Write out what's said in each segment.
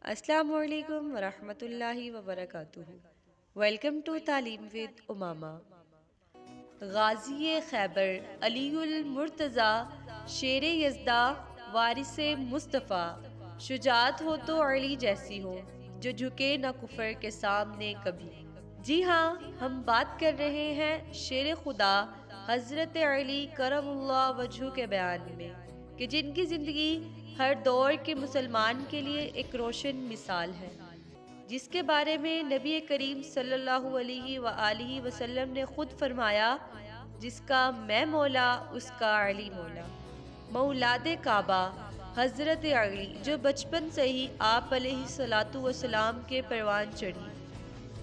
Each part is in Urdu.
السلام علیکم ورحمۃ اللہ وبرکاتہ۔ ویلکم ٹو تعلیم ود امامہ۔ غازی خیبر علی المرتضیٰ شیر یزدہ وارث مصطفیٰ، شجاعت ہو تو علی جیسی ہو، جو جھکے نہ کفر کے سامنے کبھی۔ جی ہاں، ہم بات کر رہے ہیں شیر خدا حضرت علی کرم اللہ وجہہ کے بیان میں، کہ جن کی زندگی ہر دور کے مسلمان کے لیے ایک روشن مثال ہے، جس کے بارے میں نبی کریم صلی اللہ علیہ وآلہ وسلم نے خود فرمایا، جس کا میں مولا اس کا علی مولا۔ مولاد کعبہ حضرت علی، جو بچپن سے ہی آپ علیہ الصلوۃ والسلام کے پروان چڑھی،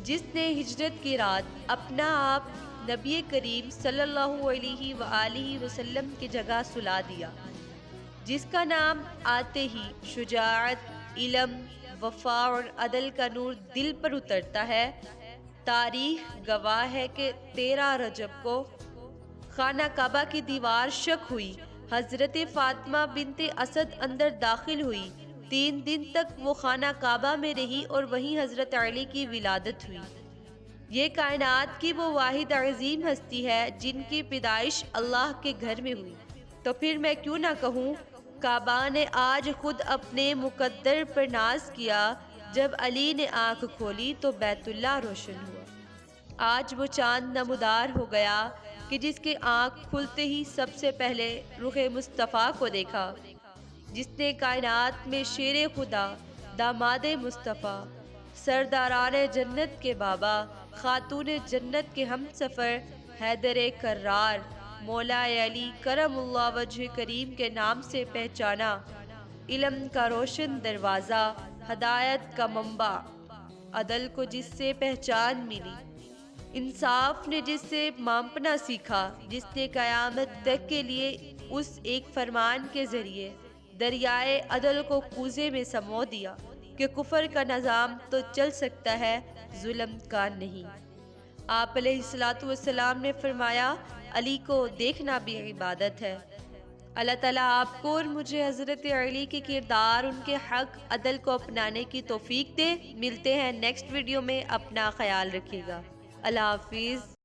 جس نے ہجرت کی رات اپنا آپ نبی کریم صلی اللہ علیہ وآلہ وسلم کی جگہ سلا دیا، جس کا نام آتے ہی شجاعت، علم، وفا اور عدل کا نور دل پر اترتا ہے۔ تاریخ گواہ ہے کہ 13 رجب کو خانہ کعبہ کی دیوار شق ہوئی، حضرت فاطمہ بنت اسد اندر داخل ہوئی، 3 دن تک وہ خانہ کعبہ میں رہی اور وہیں حضرت علی کی ولادت ہوئی۔ یہ کائنات کی وہ واحد عظیم ہستی ہے جن کی پیدائش اللہ کے گھر میں ہوئی، تو پھر میں کیوں نہ کہوں، کعبہ نے آج خود اپنے مقدر پر ناز کیا، جب علی نے آنکھ کھولی تو بیت اللہ روشن ہوا۔ آج وہ چاند نمودار ہو گیا کہ جس کے آنکھ کھلتے ہی سب سے پہلے رخ مصطفیٰ کو دیکھا، جس نے کائنات میں شیر خدا، داماد مصطفیٰ، سرداران جنت کے بابا، خاتون جنت کے ہم سفر، حیدر کرار، مولا علی کرم اللہ وجہ کریم کے نام سے پہچانا۔ علم کا روشن دروازہ، ہدایت کا منبع، عدل کو جس سے پہچان ملی، انصاف نے جس سے مانپنا سیکھا، جس نے قیامت تک کے لیے اس ایک فرمان کے ذریعے دریائے عدل کو کوزے میں سمو دیا کہ کفر کا نظام تو چل سکتا ہے، ظلم کا نہیں۔ آپ علیہ الصلوۃ والسلام نے فرمایا، علی کو دیکھنا بھی عبادت ہے۔ اللہ تعالیٰ آپ کو اور مجھے حضرت علی کے کردار، ان کے حق، عدل کو اپنانے کی توفیق دے۔ ملتے ہیں نیکسٹ ویڈیو میں، اپنا خیال رکھیے گا۔ اللہ حافظ۔